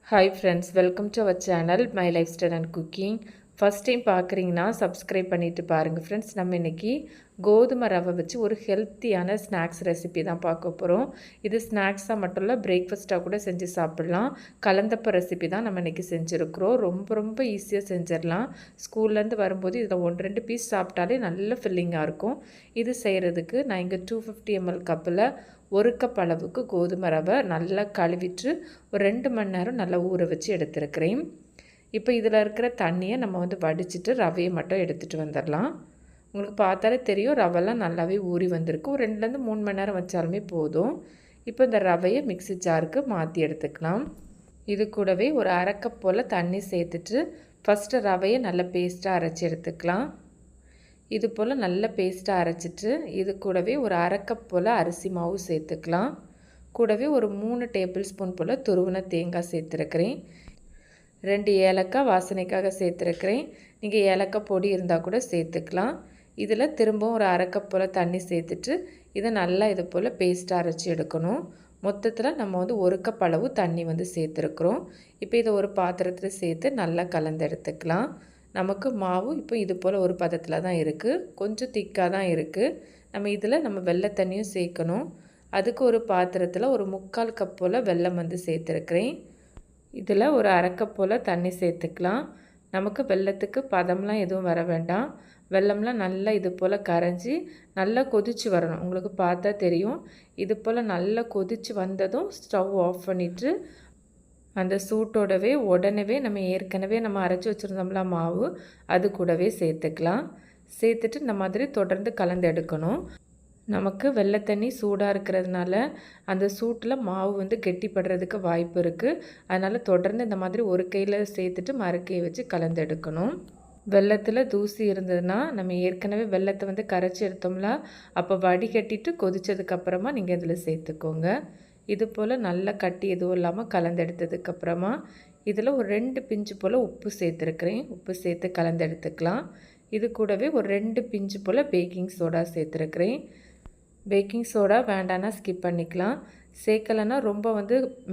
Hi friends, welcome to our channel My Lifestyle and Cooking. First time பார்க்குறீங்கன்னா subscribe பண்ணிட்டு பாருங்க friends. நம்ம இன்னைக்கு கோதுமை ரவை வச்சு ஒரு ஹெல்த்தியான ஸ்நாக்ஸ் ரெசிபி தான் பார்க்க போகிறோம். இது ஸ்நாக்ஸாக மட்டும் இல்லை, பிரேக்ஃபாஸ்ட்டாக கூட செஞ்சு சாப்பிட்லாம். கலந்தப்ப ரெசிபி தான் நம்ம இன்னைக்கு செஞ்சுருக்குறோம். ரொம்ப ஈஸியாக செஞ்சிடலாம். ஸ்கூல்லேருந்து வரும்போது இதில் 1-2 பீஸ் சாப்பிட்டாலே நல்ல ஃபில்லிங்காக இருக்கும். இது செய்கிறதுக்கு நான் இங்கே 250 ml கப்பில் 1 கப் அளவுக்கு கோதுமை ரவை நல்லா கழுவிட்டு ஒரு 2 மணி நேரம் நல்லா ஊற வச்சு எடுத்துருக்கிறேன். இப்போ இதில் இருக்கிற தண்ணியை நம்ம வடிச்சிட்டு ரவையை மட்டும் எடுத்துகிட்டு வந்துடலாம். உங்களுக்கு பார்த்தாலே தெரியும், ரவைலாம் நல்லாவே ஊறி வந்திருக்கு. ஒரு 2லேருந்து 3 மணி நேரம் வச்சாலுமே போதும். இப்போ இந்த ரவையை மிக்ஸி ஜாருக்கு மாற்றி எடுத்துக்கலாம். இது கூடவே ஒரு 1/2 கப் போல் தண்ணி சேர்த்துட்டு ஃபஸ்ட்டு ரவையை நல்லா பேஸ்ட்டாக அரைச்சி எடுத்துக்கலாம். இது போல் நல்ல பேஸ்ட்டாக அரைச்சிட்டு இது கூடவே ஒரு 1/2 கப் போல் அரிசி மாவு சேர்த்துக்கலாம். கூடவே ஒரு 3 டேபிள் ஸ்பூன் போல் துருவின தேங்காய் சேர்த்துருக்கிறேன். 2 ஏலக்காய் வாசனைக்காக சேர்த்துருக்கிறேன். நீங்கள் ஏலக்காய் பொடி இருந்தால் கூட சேர்த்துக்கலாம். இதில் திரும்பவும் ஒரு 1/2 கப் போல் தண்ணி சேர்த்துட்டு இதை நல்லா இது போல் பேஸ்ட்டாக அரைச்சி எடுக்கணும். மொத்தத்தில் நம்ம 1 கப் அளவு தண்ணி சேர்த்துருக்குறோம். இப்போ இதை ஒரு பாத்திரத்தில் சேர்த்து நல்லா கலந்து எடுத்துக்கலாம். நமக்கு மாவு இப்போ இது போல் ஒரு பதத்தில் தான் இருக்குது, கொஞ்சம் திக்காக தான் இருக்குது. நம்ம வெள்ளை தண்ணியும் சேர்க்கணும். அதுக்கு ஒரு பாத்திரத்தில் ஒரு 3/4 கப் போல் வெல்லம் சேர்த்துருக்கிறேன். இதில் ஒரு 1/2 கப் போல் தண்ணி சேர்த்துக்கலாம். நமக்கு வெல்லத்துக்கு பதம்லாம் எதுவும் வர வேண்டாம். வெல்லம்லாம் நல்லா இது போல் கரைஞ்சி நல்லா கொதித்து வரணும். உங்களுக்கு பார்த்தா தெரியும். இது போல் நல்லா கொதித்து வந்ததும் ஸ்டவ் ஆஃப் பண்ணிவிட்டு அந்த சூட்டோடவே உடனே நம்ம ஏற்கனவே அரைச்சி வச்சுருந்தோம்ல மாவு, அது கூடவே சேர்த்துக்கலாம். சேர்த்துட்டு இந்த மாதிரி தொடர்ந்து கலந்து எடுக்கணும். நமக்கு வெள்ளை தண்ணி சூடாக இருக்கிறதுனால அந்த சூட்டில் மாவு கெட்டிப்படுறதுக்கு வாய்ப்பு இருக்குது. அதனால் தொடர்ந்து இந்த மாதிரி ஒரு கையில் சேர்த்துட்டு மறுக்கையை வச்சு கலந்து எடுக்கணும். வெள்ளத்தில் தூசி இருந்ததுன்னா நம்ம ஏற்கனவே வெள்ளத்தை கரைச்சி எடுத்தோம்ல, அப்போ வடிகட்டிட்டு கொதித்ததுக்கப்புறமா நீங்கள் இதில் சேர்த்துக்கோங்க. இது போல் நல்லா கட்டி எதுவும் இல்லாமல் கலந்தெடுத்ததுக்கப்புறமா இதில் ஒரு 2 பிஞ்சு போல் உப்பு சேர்த்துருக்கிறேன். உப்பு சேர்த்து கலந்தெடுத்துக்கலாம். இது கூடவே ஒரு 2 பிஞ்சு போல் பேக்கிங் சோடா சேர்த்துருக்கிறேன். பேக்கிங் சோடா வேண்டான்னா ஸ்கிப் பண்ணிக்கலாம். சேர்க்கலைன்னா ரொம்ப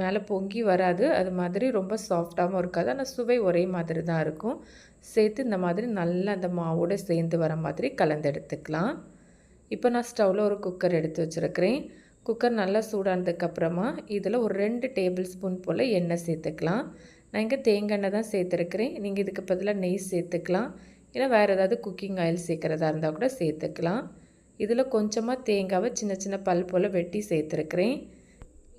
மேலே பொங்கி வராது, அது மாதிரி ரொம்ப சாஃப்டாகவும் இருக்காது. ஆனால் சுவை ஒரே மாதிரி தான் இருக்கும். சேர்த்து இந்த மாதிரி நல்லா அந்த மாவோடு சேர்ந்து வர மாதிரி கலந்தெடுத்துக்கலாம். இப்போ நான் ஸ்டவ்வில் ஒரு குக்கர் எடுத்து வச்சுருக்கிறேன். குக்கர் நல்லா சூடானதுக்கப்புறமா இதில் ஒரு 2 டேபிள் ஸ்பூன் போல் எண்ணெய் சேர்த்துக்கலாம். நான் இங்கே தேங்காய் எண்ணெய் தான் சேர்த்துருக்கிறேன். நீங்கள் இதுக்கு பதிலாக நெய் சேர்த்துக்கலாம். இல்லை வேறு ஏதாவது குக்கிங் ஆயில் சேர்க்குறதா இருந்தால் கூட சேர்த்துக்கலாம். இதில் கொஞ்சமாக தேங்காவை சின்ன பல் போல் வெட்டி சேர்த்துருக்கிறேன்.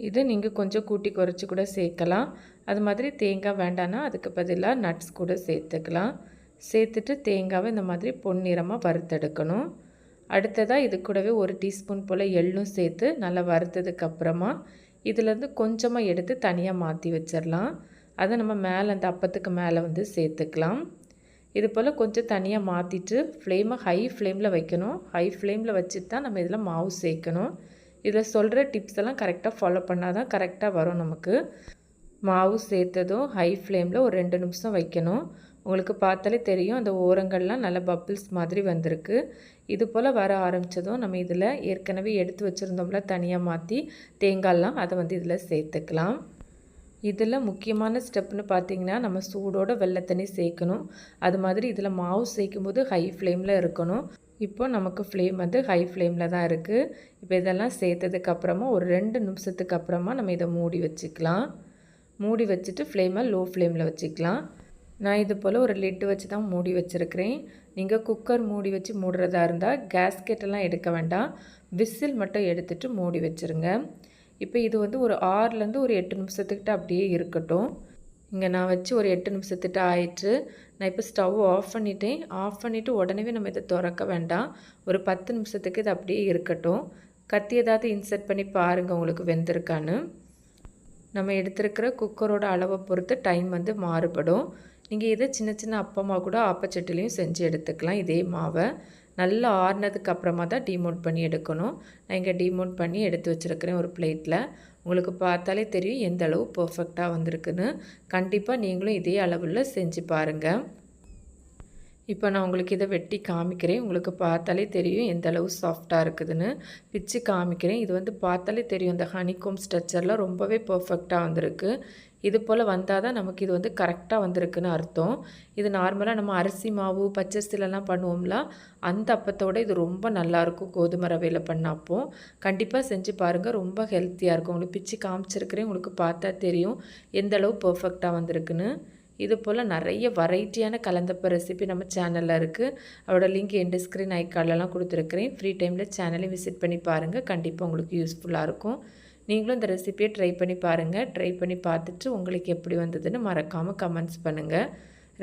இதை நீங்கள் கொஞ்சம் கூட்டி குறைச்சி கூட சேர்க்கலாம். அது மாதிரி தேங்காய் வேண்டான்னா அதுக்கு பதிலாக நட்ஸ் கூட சேர்த்துக்கலாம். சேர்த்துட்டு தேங்காவை இந்த மாதிரி பொன்னிறமாக வறுத்தெடுக்கணும். அடுத்ததாக இது கூடவே 1 டீஸ்பூன் போல் எள்ளும் சேர்த்து நல்லா வறுத்ததுக்கப்புறமா இதிலேருந்து கொஞ்சமாக எடுத்து தனியாக மாற்றி வச்சிடலாம். அதை நம்ம மேலே அந்த அப்பத்துக்கு மேலே சேர்த்துக்கலாம். இது போல் கொஞ்சம் தனியாக மாற்றிட்டு ஃப்ளேமை ஹை ஃப்ளேமில் வைக்கணும். ஹை ஃப்ளேமில் வச்சுட்டு தான் நம்ம இதில் மாவு சேர்க்கணும். இதில் சொல்கிற டிப்ஸ் எல்லாம் கரெக்டாக ஃபாலோ பண்ணால் தான் கரெக்டாக வரும். நமக்கு மாவு சேர்த்ததும் ஹை ஃப்ளேமில் ஒரு 2 நிமிஷம் வைக்கணும். உங்களுக்கு பார்த்தாலே தெரியும், அந்த ஓரங்கள்லாம் நல்ல பப்பிள்ஸ் மாதிரி வந்திருக்கு. இது போல் வர ஆரம்பித்ததும் நம்ம இதில் ஏற்கனவே எடுத்து வச்சுருந்தோம்ல தனியாக மாற்றி தேங்காயெல்லாம் அதை இதில் சேர்த்துக்கலாம். இதில் முக்கியமான ஸ்டெப்னு பார்த்திங்கன்னா, நம்ம சூடோட வெள்ளை தண்ணி சேர்க்கணும். அது மாதிரி இதில் மாவு சேர்க்கும்போது ஹை ஃப்ளேமில் இருக்கணும். இப்போ நமக்கு ஃப்ளேம் ஹை ஃப்ளேமில் தான் இருக்குது. இப்போ இதெல்லாம் சேர்த்ததுக்கப்புறமா ஒரு 2 நிமிஷத்துக்கு அப்புறமா நம்ம இதை மூடி வச்சுக்கலாம். மூடி வச்சுட்டு ஃப்ளேமை லோ ஃப்ளேமில் வச்சுக்கலாம். நான் இது போல் ஒரு லிட்டு வச்சு தான் மூடி வச்சுருக்கிறேன். நீங்கள் குக்கர் மூடி வச்சு மூடுறதா இருந்தால் கேஸ்கெட்டெல்லாம் எடுக்க வேண்டாம், விசில் மட்டும் எடுத்துகிட்டு மூடி வச்சுருங்க. இப்போ இது ஒரு 6லேருந்து ஒரு 8 நிமிஷத்துக்கிட்ட அப்படியே இருக்கட்டும். இங்கே நான் வச்சு ஒரு 8 நிமிஷத்துக்கிட்ட ஆயிடுச்சு. நான் இப்போ ஸ்டவ் ஆஃப் பண்ணிட்டேன். ஆஃப் பண்ணிவிட்டு உடனே நம்ம இதை திறக்க வேண்டாம். ஒரு 10 நிமிஷத்துக்கு இது அப்படியே இருக்கட்டும். கத்தி ஏதாவது இன்சர்ட் பண்ணி பாருங்கள் உங்களுக்கு வெந்திருக்கான்னு. நம்ம எடுத்துருக்கிற குக்கரோட அளவை பொறுத்து டைம் மாறுபடும். நீங்கள் இதை சின்ன அப்பமாக கூட ஆப்பச்சட்டிலையும் செஞ்சு எடுத்துக்கலாம். இதே மாவை நல்லா ஆறுனதுக்கு அப்புறமா தான் டீமோட் பண்ணி எடுக்கணும். நான் இங்கே டீமோட் பண்ணி எடுத்து வச்சுருக்கிறேன் ஒரு பிளேட்டில். உங்களுக்கு பார்த்தாலே தெரியும் எந்த அளவு பர்ஃபெக்டாக வந்திருக்குன்னு. கண்டிப்பாக நீங்களும் இதே அளவில் செஞ்சு பாருங்கள். இப்போ நான் உங்களுக்கு இதை வெட்டி காமிக்கிறேன். உங்களுக்கு பார்த்தாலே தெரியும் எந்த அளவு சாஃப்டாக இருக்குதுன்னு. பிச்சு காமிக்கிறேன். இது வந்து பார்த்தாலே தெரியும் இந்த ஹனிகோம் ஸ்ட்ரக்சரில் ரொம்பவே பர்ஃபெக்டாக வந்திருக்கு. இது போல் வந்தால் தான் நமக்கு இது வந்து கரெக்டாக வந்திருக்குன்னு அர்த்தம். இது நார்மலாக நம்ம அரிசி மாவு பச்சரிசிலலாம் பண்ணுவோம்ல, அந்த அப்பத்தோட இது ரொம்ப நல்லாயிருக்கும் கோதுமை ரவையில் பண்ண அப்பம். கண்டிப்பாக செஞ்சு பாருங்கள். ரொம்ப ஹெல்த்தியாக இருக்கும். உங்களுக்கு பிச்சு காமிச்சிருக்கிறேன். உங்களுக்கு பார்த்தா தெரியும் எந்த அளவு பர்ஃபெக்டாக வந்திருக்குன்னு. இது போல் நிறைய வெரைட்டியான கலந்தப்ப ரெசிபி நம்ம சேனலில் இருக்குது. அதோட லிங்க் எண்ட் ஸ்க்ரீன் ஐக்கார்ட்லலாம் கொடுத்துருக்குறேன். ஃப்ரீ டைமில் சேனலையும் விசிட் பண்ணி பாருங்கள். கண்டிப்பாக உங்களுக்கு யூஸ்ஃபுல்லாக இருக்கும். நீங்களும் இந்த ரெசிபியை ட்ரை பண்ணி பாருங்கள். ட்ரை பண்ணி பார்த்துட்டு உங்களுக்கு எப்படி வந்ததுன்னு மறக்காமல் கமெண்ட்ஸ் பண்ணுங்கள்.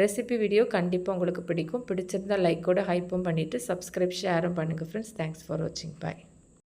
ரெசிபி வீடியோ கண்டிப்பாக உங்களுக்கு பிடிக்கும். பிடிச்சிருந்தால் லைக்கோட ஹைப்பும் பண்ணிவிட்டு சப்ஸ்கிரைப் ஷேரும் பண்ணுங்கள் ஃப்ரெண்ட்ஸ். தேங்க்ஸ் ஃபார் வாட்சிங். பாய்.